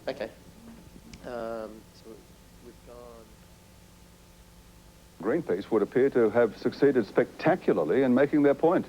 Okay. So we've gone. Greenpeace would appear to have succeeded spectacularly in making their point.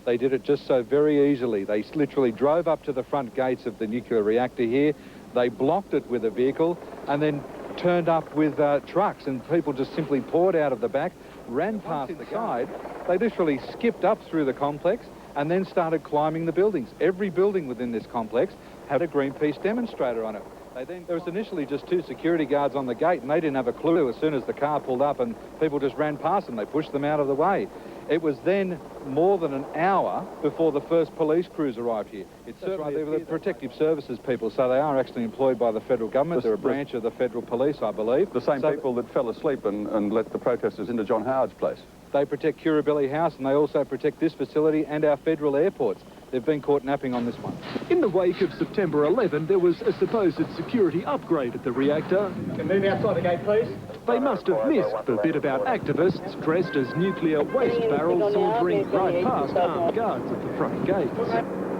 They did it just so very easily. They literally drove up to the front gates of the nuclear reactor here. They blocked it with a vehicle and then turned up with trucks, and people just simply poured out of the back, ran past the side. They literally skipped up through the complex and then started climbing the buildings. Every building within this complex had a Greenpeace demonstrator on it. There was initially just 2 security guards on the gate, and they didn't have a clue as soon as the car pulled up and people just ran past them. They pushed them out of the way. It was then more than an hour before the first police crews arrived here. It's certainly they were the protective services people, so they are actually employed by the federal government. They're a branch of the federal police, I believe. The same people that fell asleep and let the protesters into John Howard's place. They protect Kirribilli House, and they also protect this facility and our federal airports. They've been caught napping on this one. In the wake of September 11, there was a supposed security upgrade at the reactor. Can move outside the gate, please. They must have missed the bit about activists dressed as nuclear waste barrels sauntering right past armed guards at the front gates.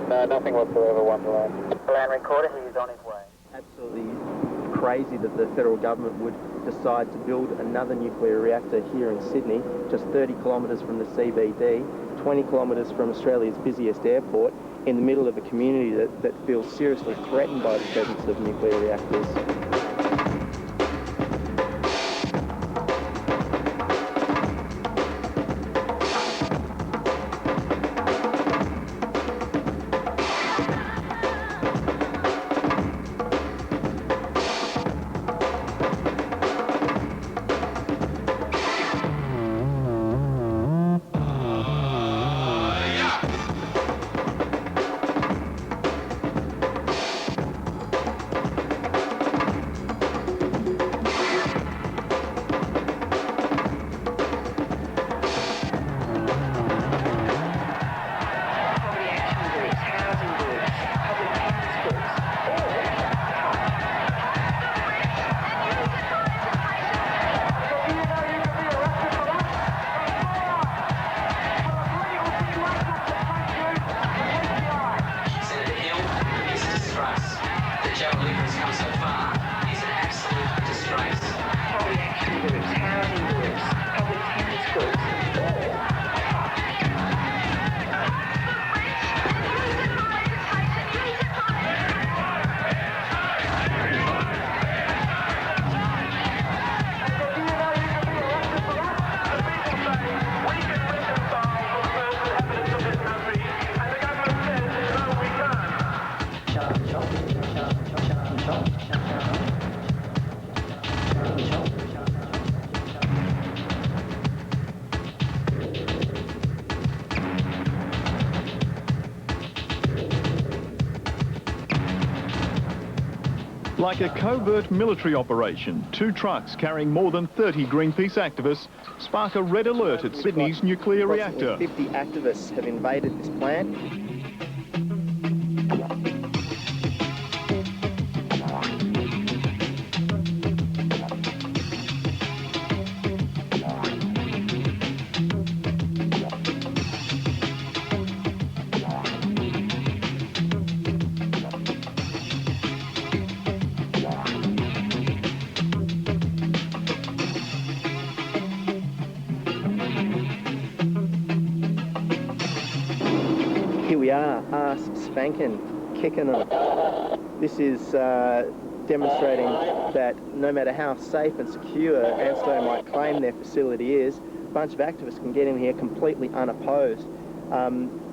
No, nothing whatsoever, Wonderland. Land recorder, he is on his way. Absolutely crazy that the federal government would decide to build another nuclear reactor here in Sydney, just 30 kilometres from the CBD, 20 kilometres from Australia's busiest airport, in the middle of a community that feels seriously threatened by the presence of nuclear reactors. Like a covert military operation, 2 trucks carrying more than 30 Greenpeace activists spark a red alert at Sydney's nuclear reactor. 50 activists have invaded this plant. We are arse spanking, kicking them. This is demonstrating that no matter how safe and secure ANSTO might claim their facility is, a bunch of activists can get in here completely unopposed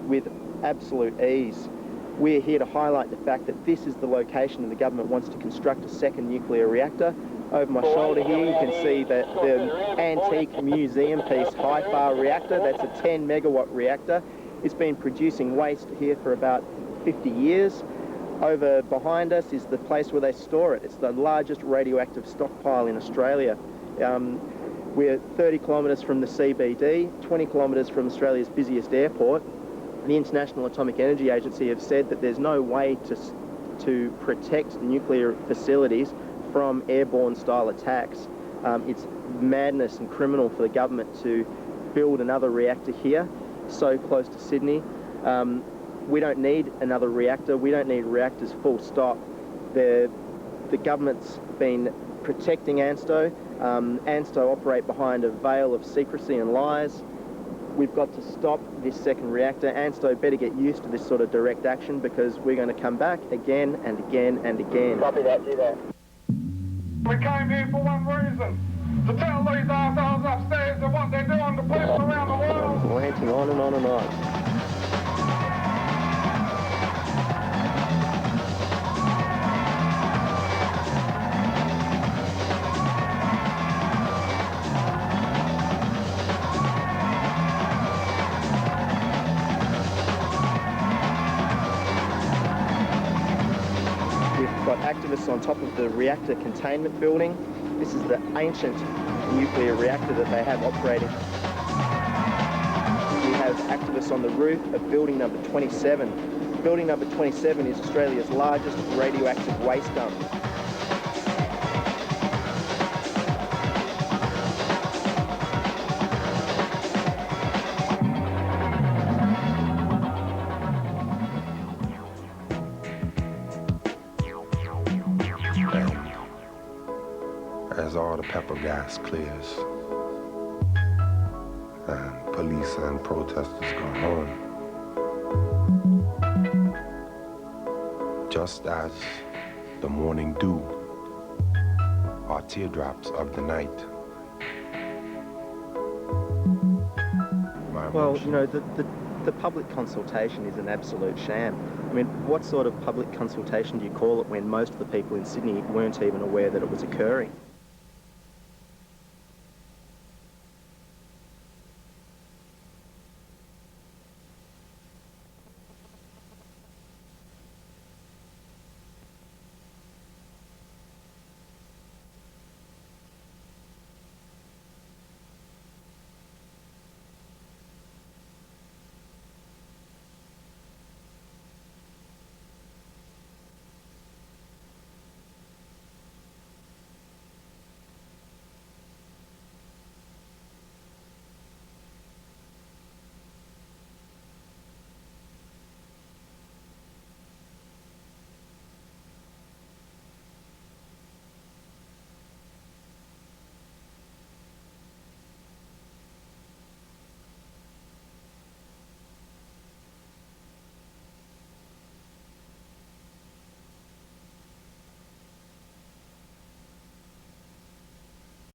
with absolute ease. We're here to highlight the fact that this is the location that the government wants to construct a second nuclear reactor. Over my shoulder here you can see that the antique museum piece HIFAR reactor. That's a 10 megawatt reactor. It's been producing waste here for about 50 years. Over behind us is the place where they store it. It's the largest radioactive stockpile in Australia. We're 30 kilometres from the CBD, 20 kilometres from Australia's busiest airport. The International Atomic Energy Agency have said that there's no way to protect nuclear facilities from airborne style attacks. It's madness and criminal for the government to build another reactor here, so close to Sydney. We don't need another reactor. We don't need reactors, full stop. The government's been protecting ANSTO. ANSTO operate behind a veil of secrecy and lies. We've got to stop this second reactor. ANSTO better get used to this sort of direct action, because we're going to come back again and again and again. Copy that, do that. We came here for one reason, to tell these assholes upstairs that what they're doing to people around the world. Ranting on and on and on. Got activists on top of the reactor containment building. This is the ancient nuclear reactor that they have operating. We have activists on the roof of building number 27. Building number 27 is Australia's largest radioactive waste dump. As all the pepper gas clears and police and protesters go home, just as the morning dew are teardrops of the night. Well, you know, the public consultation is an absolute sham. I mean, what sort of public consultation do you call it when most of the people in Sydney weren't even aware that it was occurring?